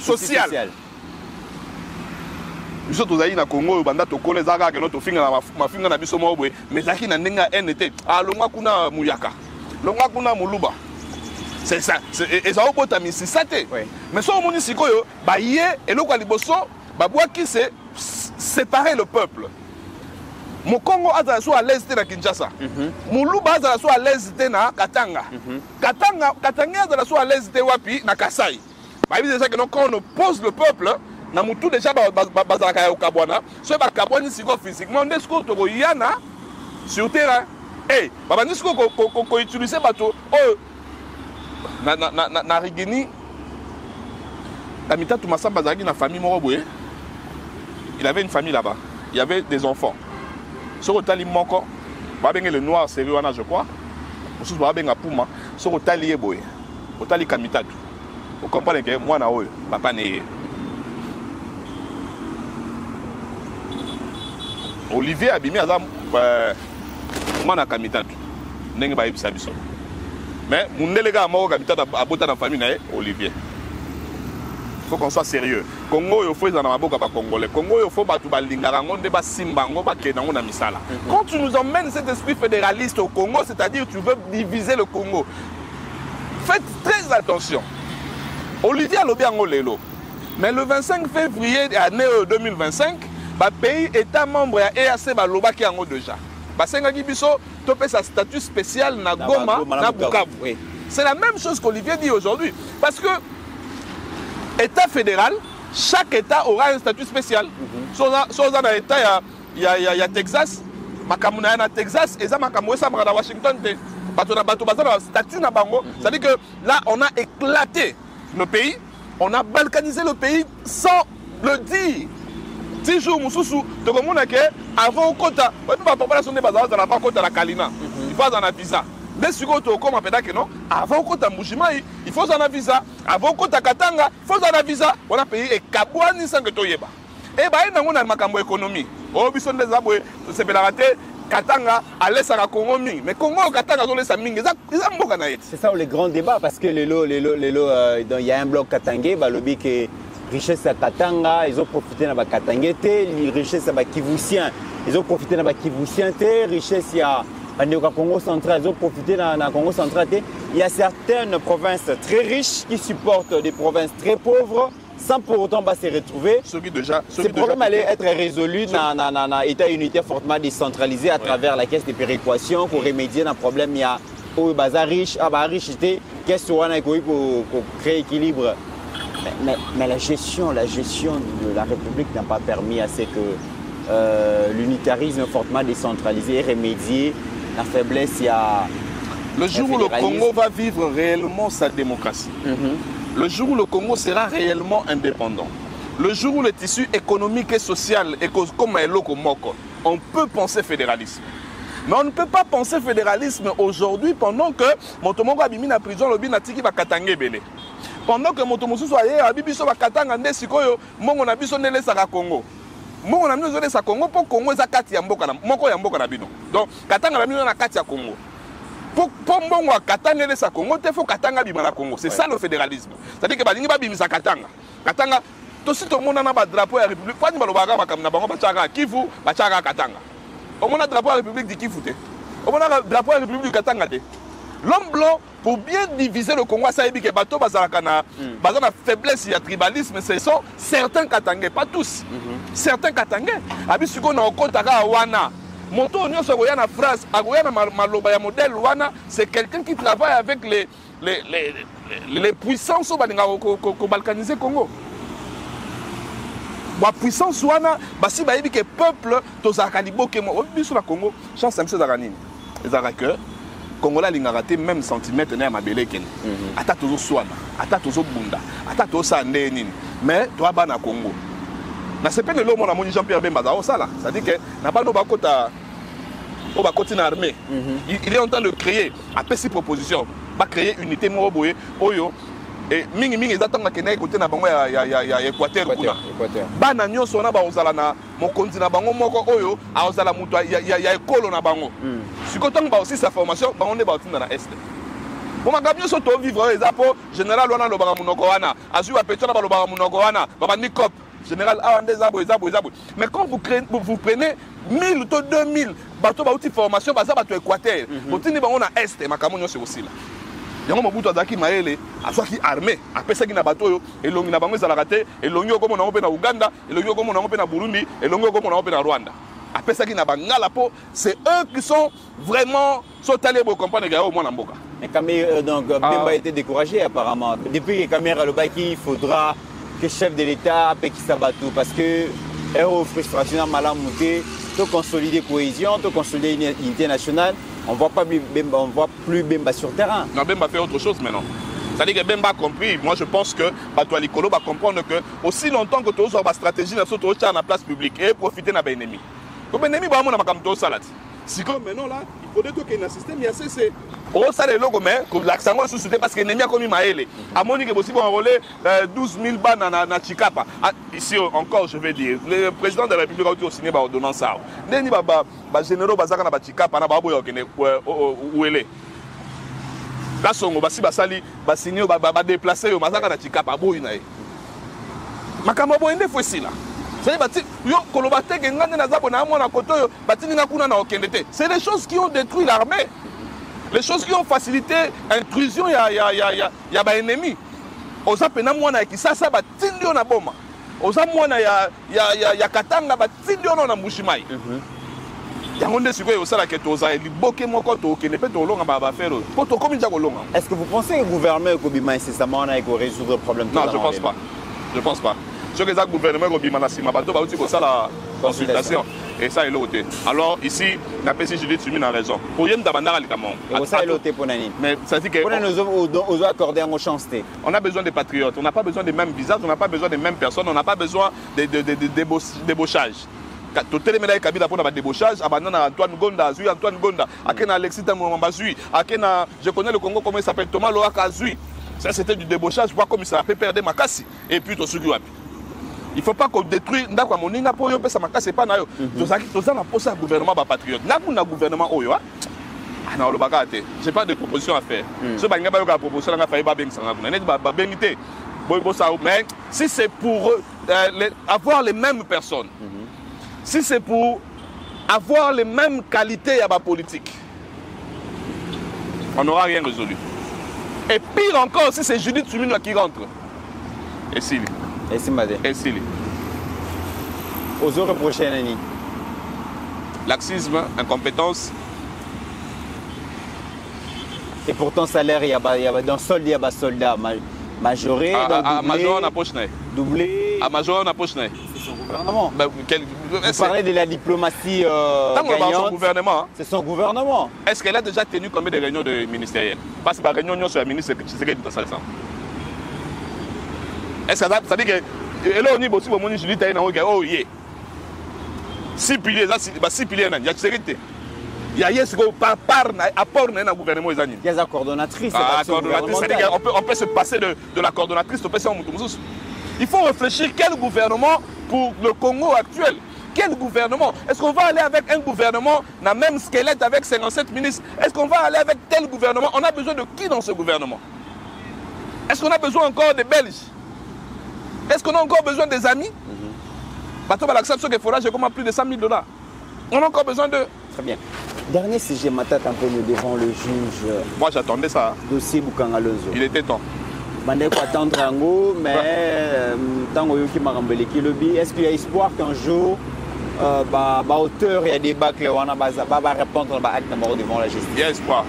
Biso tozali na Congo banda tokole zaka ke no tofinga na mafinga na biso mobwe mais zaki na ndenga NT longa kuna muyaka longa kuna muluba c'est ça et ça obota misisate mais so moni sikoyo ba ye eloko liboso ba bwa ki c'est séparer le peuple. Mon Congo azala so à l'est na Kinshasa muluba azala so à l'est na Katanga Katanga azala so à l'est wapi na Kasai ba bi déjà que quand on oppose le peuple na mutu déjà bazaka ya okabwana so ba kabwani siko physiquement ndesko to yana sur terrain baba ndesko ko utiliser bato na rigeni Kamita Masamba bazaki na famille moko boye il avait une famille là-bas il y avait des enfants so otali moko ba benga le noir sérieux wana je crois mususu ba benga puma so otali boye otali Kamita vous comprenez que moi na oyo papa ne Olivier Abimi azam mwana Kamitatu ndenge ba yebisa biso mais mundelega moko Kamitatu abota na famille na Olivier. Il faut qu'on soit sérieux. Congo il faut dans maboka ba congolais. Congo il faut batu balingaka ngonde ba simbango ba kenango na misala. Quand tu nous emmènes cet esprit fédéraliste au Congo, c'est-à-dire tu veux diviser le Congo. Faites très attention. Olivier Alobiango lelo. Mais le 25 février année 2025 le pays état membre ya EAC baloba ki yango déjà. Basenga ki biso topé sa statut spécial na Goma na Bukavu. C'est la même chose qu'Olivier dit aujourd'hui parce que état fédéral, chaque état aura un statut spécial. Soit dans l'état il y a Texas, makamuna na Texas et ça makamwe ça na Washington te. Bato na statut na bango, c'est-à-dire que là on a éclaté le pays, on a balkanisé le pays sans le dire. 10 jours mususu to komona ke avant kota ba population ne baza na pas kota la Kalina il faut en visa mais siko to koma peda ke non avant kota Mbushimai il faut en visa avant kota Katanga il faut en visa on a payé et kabwani sans que to yeba et ba ina ngona makambo économie o biso ndeza boye se belarate Katanga allait ça Congo mingi mais Congo Katanga zo lesa mingi ça mboka na yet. C'est ça le grand débat parce que il y a un bloc katangé ba lobi que richesse à Katanga, ils ont profité de la Katanga, richesse à Kivussien, ils ont profité de la Kivussien, richesse à Congo central, ils ont profité de la Congo central. Il y a certaines provinces très riches qui supportent des provinces très pauvres sans pour autant se retrouver. Ce problème allait être résolu dans l'État unitaire fortement décentralisé à travers la caisse de péréquation pour remédier à un problème. Il y a au bazar riche, qu'est-ce pour créer équilibre. Mais la gestion de la République n'a pas permis à ce que l'unitarisme fortement décentralisé ait remédié la faiblesse. Il y a le jour où le Congo va vivre réellement sa démocratie, le jour où le Congo sera réellement indépendant, le jour où le tissu économique et social est comme on peut penser fédéralisme. Mais on ne peut pas penser fédéralisme aujourd'hui pendant que Motomongo Abimi na prison lobi na tiki ba Katanga belé. Pendant que Motomosu soit à Bibiso Katanga Ndesikoyo, Mongo na biso nele saka Congo. Mongo na biso nele saka Congo pour Congo za kati ya mboka na moko ya mboka na bino. Donc Katanga na bino na kati ya Congo. Pour Mongo Katanga nele saka Congo, te faut Katanga bima na Congo. C'est ça le fédéralisme. C'est-à-dire que balingi ba bimisa Katanga. Katanga to si to mona na ba drapeau ya République, pas ni balobaka makamna bango ba chaka Kivu, ba chaka Katanga. On a drapeau à la République du Kivu. On a drapeau à la République du Katanga. L'homme blanc, pour bien diviser le Congo, ça veut dire que bateau bazana faiblesse, il y a tribalisme, ce sont certains Katangais, pas tous. Certains Katangais. Abisuko na okotaka wana. Moto nyo so na France, agoyana maloba ya modèle wana, c'est quelqu'un qui travaille avec les puissances au balkaniser Congo. la puissance wana basi bayebi que peuple tozaka liboke mo biso na Congo chance ça c'est zaranine les que Congolais lingaka te même centimètre na mabele ken ata tozo swana ata tozo bunda ata to sande nini mais toi ba na Congo na c'est pas le mona moni Jean-Pierre Bemba za osala ça dit que na pas no bakota o bakoti na armée il est en train de créer après ces propositions va créer unité mo boye oyo et mingi ezatanga kena côté na bango ya Équateur kuna bana nyonso na ba ozala na mokonzi na bango moko oyo a ozala mutu ya ekolo na bango sikotonga ba aussi sa formation bango ne ba otinda na est bon makambo nyonso to vivre ezapo général wana lobaka munoko wana azui ba petona ba lobaka munoko wana ba nikop général awande zabo. Mais quand vous prenez 1000 ou 2000 bateaux ba outil formation baza bato Équateur botini bango na est makambo nyonso aussi là yango mobutu azaki maele aswaki armée apesaki na bato oyo elongi na bango ezalaka te elongi okomona ngo mpe na Uganda elongi okomona ngo mpe na Burundi elongi okomona ngo mpe na Rwanda apesaki na bangala po c'est eux qui sont vraiment sotali bo comprendre ga au mwana mboka. Mais Kamer donc Bemba a été découragé apparemment depuis que Kamer a le bail qu'il faudra que chef de l'État paie qui s'abattu parce que héros frustration malamouté to consolider cohésion to consolider unité nationale. On voit plus Bemba sur terrain. Non, Bemba fait autre chose maintenant. C'est-à-dire que Bemba a compris. Moi, je pense que Bato Alikolo va comprendre que aussi longtemps que tu as une stratégie, tu as la place publique et profiter de l'ennemi. Comme l'ennemi, tu as salade. Si comme maintenant là, il faudrait qu'il y ait un système, il y a CC. Oh, ça les logos, mais l'accent est sous-souté parce que l'ennemi a commis Maële. À mon niveau, aussi, on enrôler 12 000 balles dans Chikapa. Ici encore, je vais dire, le président de la République a aussi signé l'ordonnance. L'ennemi va généraux bazaka na Chikapa, na babo yokene où elle est. Là, son basi basali, basigné, déplacé, bazaka na Chikapa, boy nae. Makamabo ende faut ici là. C'est des choses qui ont détruit l'armée. Les choses qui ont facilité l'intrusion, il y a des ennemis. Aux apena mwana qui ça va tindio na boma. Aux amwana ya katanga ba tindio na mbushimai. Yangonde sikoy osala ke toza liboke moko to ke ne peut to longa ba faire. Poto komi nja ko longa. Est-ce que vous pensez que le gouvernement Kobima incessamment na ko résoudre le problème? Non, je pense pas. Je pense pas. Ce que le gouvernement Kobima na sima bato ba uti ko sala consultation. Et ça est l'autre. Alors ici, la PC Judith Sumi a raison. Pour y aller et ça est l'autre pour Nani. Mais ça dit que on doit accorder un chance. On a besoin des patriotes. On n'a pas besoin des mêmes visages. On n'a pas besoin des mêmes personnes. On n'a pas besoin de débauchage. Tout le monde a Kabila pour le débauchage. Antoine Gonda, Antoine Gonda. Akena Alexis Tamouamba Zui. Akena, je connais le Congo comment il s'appelle Thomas Loaka Zui. Ça c'était du débauchage. Voir comme il s'est fait perdre ma casse. Et puis tout ce qui il ne faut pas qu'on détruise ndako moninga pour yo pesa makase pa na yo toza na posa gouvernement ba patriote na kuna gouvernement oyo na lo bakate j'ai pas de proposition à faire ce banga ba yo ka proposition nga faye ba beng sanga kuna net ba bengité boy bossa mais si c'est pour avoir les mêmes personnes si c'est pour avoir les mêmes qualités à ba politique on n'aura rien résolu et pire encore si c'est Judith Sumina qui rentre et si et si aux autres prochaines années. Laxisme, incompétence. Et pourtant, salaire, il y a dans solde, il y a des soldats majorés. Major na poche. Doublé. Major na poche. C'est son gouvernement. Vous parlez de la diplomatie gagnante. C'est son gouvernement. Est-ce qu'elle a déjà tenu combien de réunions de ministérielles? Parce que la réunion sur la ministre, c'est ce qu'elle dit. Est-ce que ça dit que là on est aussi pour mon Julie Taïna oh yeah 6 piliers là 6 piliers il y a sécurité il y a yes go par apport dans le gouvernement les années il y a la coordonnatrice on peut se passer de la coordonnatrice au PC il faut réfléchir quel gouvernement pour le Congo actuel. Quel gouvernement? Est-ce qu'on va aller avec un gouvernement dans le même squelette avec 57 ministres? Est-ce qu'on va aller avec tel gouvernement? On a besoin de qui dans ce gouvernement? Est-ce qu'on a besoin encore des Belges? Est-ce qu'on a encore besoin des amis? Bateau Balaxab, ce qu'il faudra, j'ai comme plus de 100 000 $. On a encore besoin de... Très bien. Dernier sujet, Matat, un peu devant le juge. Moi, j'attendais ça. Dossier Boukangalonzo. Il était temps. Il faut attendre un go, mais tant est-ce qu'il y a espoir qu'un jour, auteur et débat que on va répondre devant la justice? Il y a espoir.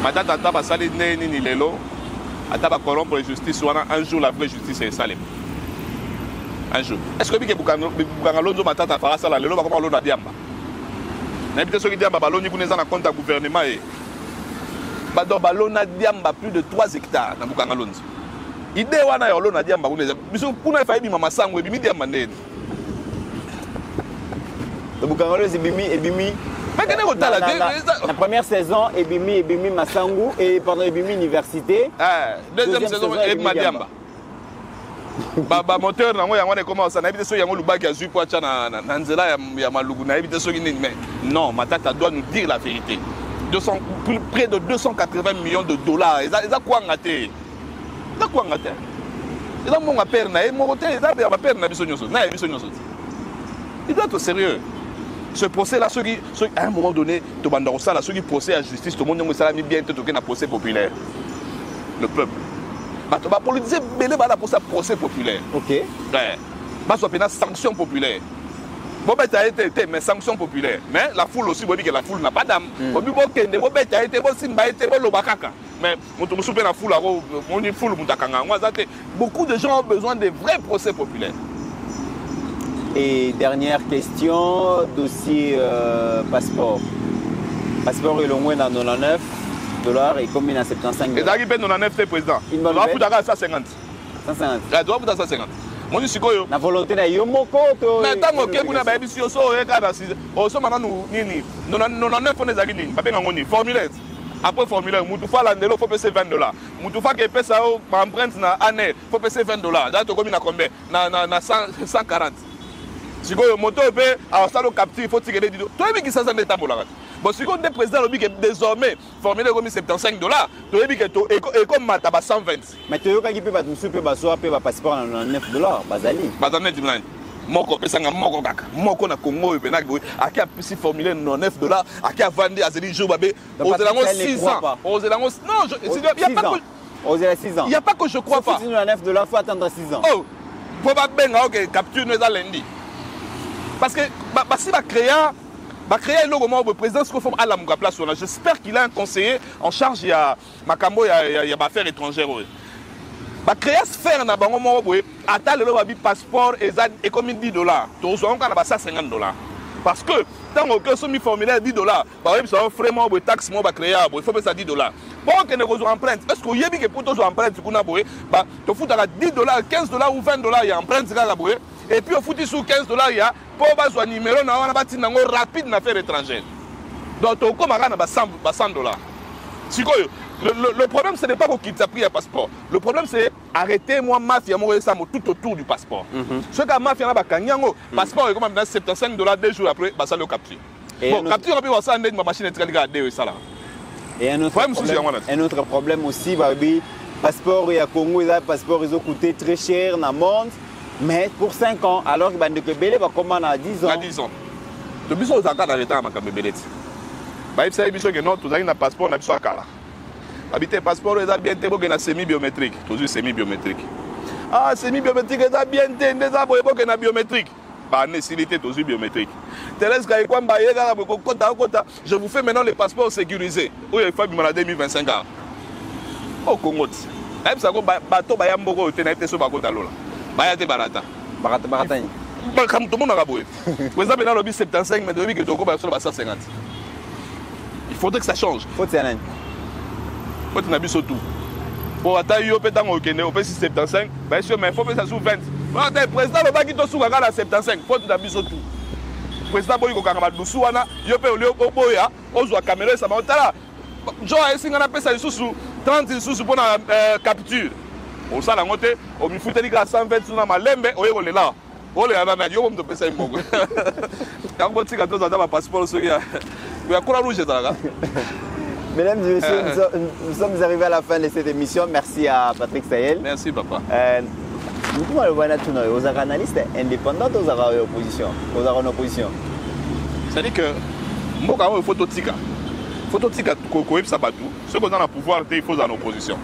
Matat, Tata, Basali, Neni, Lelo, Ataba corrompre la justice, un jour la vraie justice est salée. Un jour. Est-ce que Boukangalonzo Matata fera ça là? Le lot va comment l'on a diamba. N'habitez ceux qui diamba, ballon, ni connaissant un compte à gouvernement. Donc, ballon a diamba plus de 3 hectares dans Boukangalonzo. Idée wana ya l'on a diamba. Bisous, pour nous, il faut maman sangue, bimi diamba ndé. Le Boukangalonzo et Bimi. La première saison, Ebimi Massangu et pendant Ebimi Université. Deuxième saison, Ebimi Madiamba. Baba moteur na ngo yango ne commence na ebite so yango lubaki azui po acha na nzela ya malugu na ebite so nini mais non Matata doit nous dire la vérité. Près de 280 millions de dollars. Ils ont quoi ngate? Ils ont quoi ngate? Ils ont mon père na mon hôtel, ils ont ma père na biso nyoso. Na biso nyoso. Il doit être sérieux. Ce procès là, à un moment donné, tu vas ça, ceux qui procès à justice, tout le monde a mis bien tout un procès populaire. Le peuple. Tu vas politiser, mais il va pour ça procès populaire. Ok. Ouais. Tu vas faire sanction populaire. Bon, tu as été, mais sanction populaire. Mais la foule aussi, que la foule n'a pas d'âme. Mais beaucoup de gens ont besoin de vrais procès populaires. Et dernière question, dossier passeport. Passeport est long dans 99 $ et combien à 75 $? Et ça qui paye 99 président. Il doit vous à 150. 150. Il doit vous à 150. Moi je suis quoi? La volonté de Yomoko. Mais tant que vous n'avez pas sur ça, on se maintenant nous nini. 99 on est agini. Pas bien ngoni. Formulaire. Après formulaire, Moutoufa l'andelo faut payer 20 $. Moutoufa qui paye ça empreinte na année, faut payer 20 $. Là tu combien na combien? Na 140. Si vous avez moto, vous capture, il faut tirer les didos. Toi, qui ça s'en est à bon. Bon, si vous avez président, désormais, formulé comme 75 $, tu as dit que tu comme Mataba 120. Mais tu as dit que tu as passeport à 9 $, Bazali. Bazali, tu m'as dit. Moko pesanga moko kaka moko na Congo et penaki aki a pu formuler 9 $, aki a vendu à Zeli jour babé aux élango 6 ans aux élango non il y a pas que aux élango 6 ans il y a pas que je crois pas si tu as 9 $, faut attendre 6 ans. Oh faut pas benga OK capture nous à lundi. Parce que si va créer le moment le président ce qu'on fait à la place j'espère qu'il a un conseiller en charge il y a Makambo il y a affaires étrangères va créer sphère na bango mo boye ata le ba bi passeport et comme 10 $. To so on ka na ba 50 $. Parce que tant que so mi formulaire 10 $, ba oui so vraiment boye taxe mo ba créer il faut payer ça 10 $. Bon que ne rezo empreinte est-ce que yebi que pour to empreinte kuna boye ba to futa 10 $, 15 $ ou 20 $, il y a empreinte ka boye et puis au foutu sous 15 $, il y a pour ba numéro na wana bati nango rapide na affaire étrangère. Donc to comme na ba 100 $. Sikoyo le problème, ce n'est pas qu'il t'a pris un passeport. Le problème, c'est arrêter moi, mafia, moi, ça tout autour du passeport. Ce que la mafia, le passeport est comme 75 $, 2 jours après, ça le capture. Bon, capture, ça, ma machine est très grande, ça là. Et un autre problème aussi, le passeport, il y a Congo, les passeports, ils ont coûté très cher dans le monde, mais pour 5 ans, alors que le Bélé va commander à 10 ans. À 10 ans. Le but, c'est d'arrêter à ma Bélé. Il s'agit que non, tu as un passeport, on a besoin de habiter passeport est bien té boke na semi biométrique toujours semi biométrique ah semi biométrique est bien té ndeza boke na biométrique ba nécessité toujours biométrique Thérèse Gaïkwamba yega boko kota je vous fais maintenant les passeports sécurisés où il faut bimana 2025 ans au Congo même ça ko bato ba yamboko te na été so bakota lola ba ya te barata ni ba kam to mona kaboye vous avez dans le 75 mais depuis que toko ba so ba 150 il faudrait que ça change faut c'est un tu n'as tout. Pour attendre, au fait 75, bien sûr, mais il faut que ça sous 20. Le président ne va pas quitter sous 75, faut tu n'as tout. Le président Boy Kokanga Doussouana, il peut aller au Boya, aux caméras, ça va là. Joe a essayé de faire sous 30 sous pour la capture. Au salon, on me foutait à 120 sous la malembe, on est là. On est là, on me fait ça. Quand on tire à tous dans passeport, il y a quoi rouge là. Mesdames et messieurs, nous sommes arrivés à la fin de cette émission. Merci à Patrick Sayel. Merci, papa. Nous sommes aux analystes indépendants ou aux oppositions? Aux oppositions. C'est-à-dire que moi, il faut tout tika. Il faut tout tika. Ceux qui ont le pouvoir, il faut en opposition.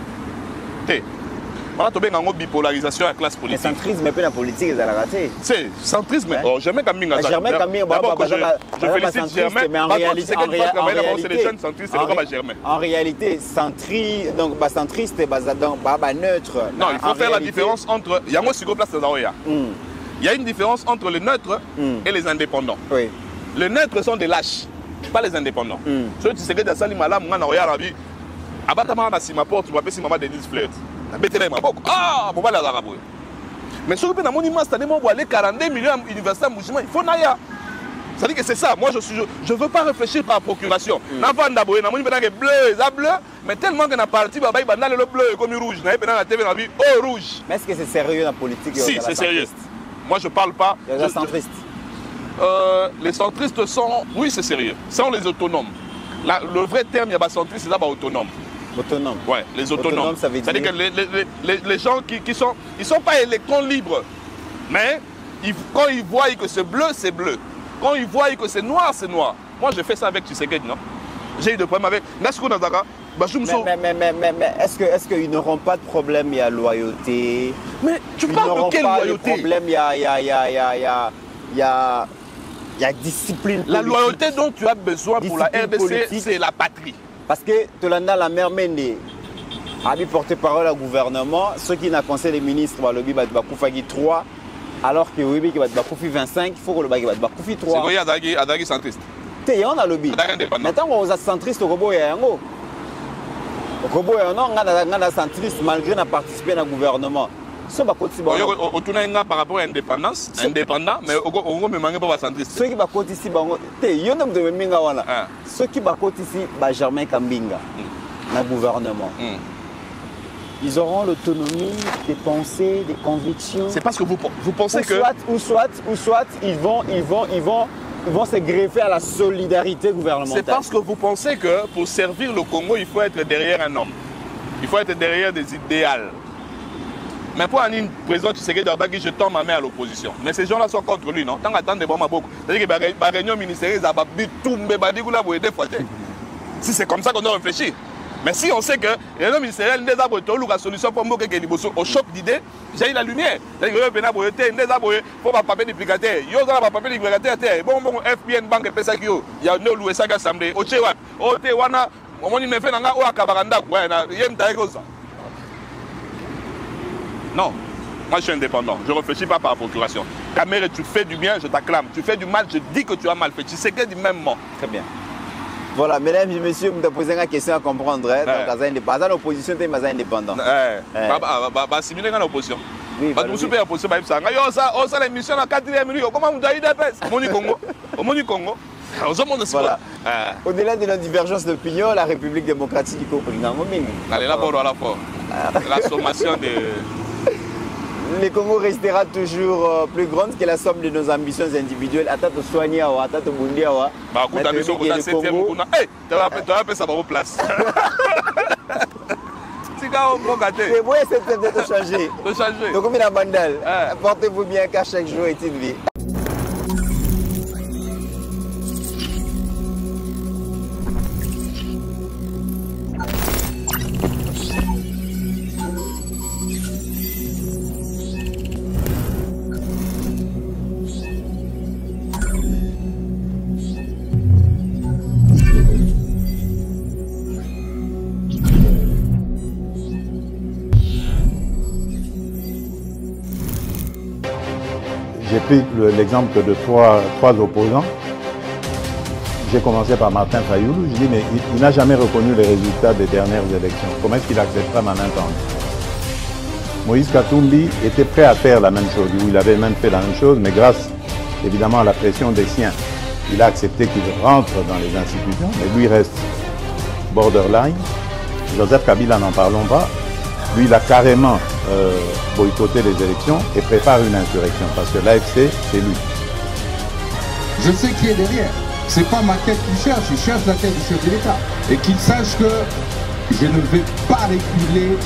On a une bipolarisation à la classe politique. Le centrisme est la politique, c'est la raté. C'est centrisme. Germain Camille. Je félicite Germain. Mais en réalité, centriste, donc centriste, neutre. Non, il faut faire la différence entre Yango Sigo Place de Zaoya. Il y a une différence entre les neutres et les indépendants. Oui. Les neutres sont des lâches, pas les indépendants. Ceux qui se disent que malam ngana oya rabi abatama na sima porte tu m'appelles maman Denise Flirt. Na betele maboko. Ah, bon la zarabo. Mais ceux qui na monument cette année moi aller 42 millions université musulman, il faut naya. Ça dit que c'est ça. Moi je veux pas réfléchir par procuration. Na vanda boye na monument bleu, ça bleu, mais tellement que na parti baba il banda le bleu comme rouge, na pe na la TV na vie oh rouge. Mais est-ce que c'est sérieux la politique? Si, c'est sérieux. Moi je parle pas. Les centristes. Les centristes sont, oui c'est sérieux, sont les autonomes. Le vrai terme, il y a centriste, c'est d'abord autonome. Autonome. Ouais, les autonomes. Autonome, ça veut dire... C'est-à-dire que les gens qui sont, ils sont pas électrons libres, mais quand ils voient que c'est bleu, c'est bleu. Quand ils voient que c'est noir, c'est noir. Moi, j'ai fait ça avec Tshisekedi, non? J'ai eu des problèmes avec Nasco Nazara. Mais est-ce qu'ils n'auront pas de problème, il y a loyauté? Mais tu parles de quelle loyauté? Problème, il y a discipline politique. La loyauté dont tu as besoin pour la RDC, c'est la patrie. Parce que Tolanda, la mère Mende, a dit porte-parole au gouvernement, ceux qui n'ont conseillé les ministres, le Bibat Bakoufagi 3, alors que oui, Bibat Bakoufi 25, il faut que le Bibat Bakoufi 3. C'est quoi, il y a Adagi centriste. Il a lobby. Maintenant, on a centriste au robot et un mot. Au robot et un an, on a centriste malgré n'a participé au gouvernement. Par rapport à l'indépendance, indépendant, mais on ne manque pas centriste. Ceux qui sont ici, ceux qui sont ici, Germain Kambinga, dans le gouvernement. Ils auront l'autonomie des pensées, des convictions. C'est parce que vous pensez que... Soit ils vont se greffer à la solidarité gouvernementale. C'est parce que vous pensez que pour servir le Congo, il faut être derrière un homme. Il faut être derrière des idéaux. Mais pour un président, tu sais que je tends ma main à l'opposition. Mais ces gens-là sont contre lui, non? Tant qu'attendre des bombes à beaucoup. C'est-à-dire que la réunion ministérielle, ça va tout si c'est comme ça qu'on doit réfléchir. Mais si on sait que les réunions ministérielles, les arbres, la solution pour moi, au choc d'idées, j'ai la lumière. C'est-à-dire que les arbres, il faut pas papier d'implicateur. Il y a pas papier d'implicateur. Bon, FPN, banque, PSAKIO, il y a no loué ça assemblée. Au Tchéwak, au Tewana, on me fait un au Akabaranda. Ouais, il y a une taille comme ça. Non, moi je suis indépendant, je ne réfléchis pas par procuration. Kamere, tu fais du bien, je t'acclame. Tu fais du mal, je dis que tu as mal fait. Tu sais que du même mot. Très bien. Voilà, mesdames et messieurs, vous me posez une question à comprendre. Donc, à l'opposition, tu es indépendant. Si vous êtes en opposition. Oui, vous êtes en opposition. Ça, l'émission à 4e minute. Comment vous avez dit Congo? Voilà. Au-delà de nos divergences d'opinion, la République démocratique du Congo, allez, là, à la fois. La sommation de... Le Congo restera toujours plus grande que la somme de nos ambitions individuelles. Attends, soigner, attends, bundi, bah, écoute, ambition pour la 7e, tu vas faire ça va place. C'est moi, c'est peut-être de changer. Donc, comme il a bandal, portez-vous bien car chaque jour est une vie. J'ai pris l'exemple de trois opposants. J'ai commencé par Martin Fayoulou. Je dis, mais il n'a jamais reconnu les résultats des dernières élections. Comment est-ce qu'il acceptera ma main tendue? Moïse Katumbi était prêt à faire la même chose. Il avait même fait la même chose, mais grâce évidemment à la pression des siens, il a accepté qu'il rentre dans les institutions, mais lui reste borderline. Joseph Kabila, n'en parlons pas. Lui, il a carrément boycotté les élections et prépare une insurrection parce que l'AFC, c'est lui. Je sais qui est derrière. C'est pas ma tête qu'il cherche, il cherche la tête du chef de l'État. Et qu'il sache que je ne vais pas reculer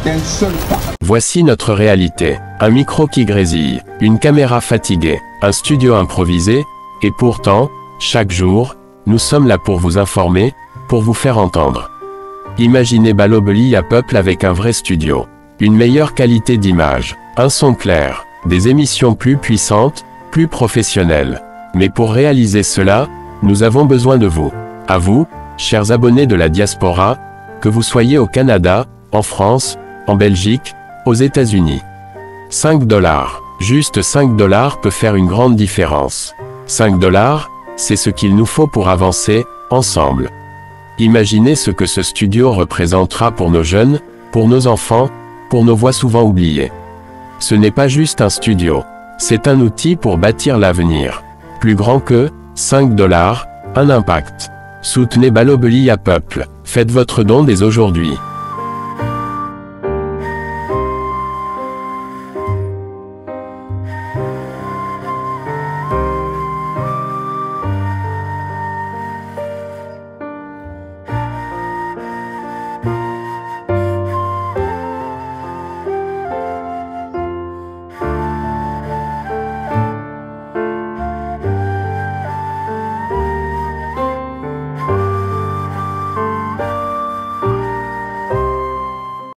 d'un seul pas. Voici notre réalité. Un micro qui grésille, une caméra fatiguée, un studio improvisé, et pourtant, chaque jour, nous sommes là pour vous informer, pour vous faire entendre. Imaginez Balobeli à peuple avec un vrai studio. Une meilleure qualité d'image, un son clair, des émissions plus puissantes, plus professionnelles. Mais pour réaliser cela, nous avons besoin de vous. À vous, chers abonnés de la diaspora, que vous soyez au Canada, en France, en Belgique, aux États-Unis. 5 $, Juste 5 $ peut faire une grande différence. 5 $, c'est ce qu'il nous faut pour avancer, ensemble. Imaginez ce que ce studio représentera pour nos jeunes, pour nos enfants, pour nos voix souvent oubliées. Ce n'est pas juste un studio. C'est un outil pour bâtir l'avenir. Plus grand que 5 $, un impact. Soutenez Balobelia Peuple. Faites votre don dès aujourd'hui.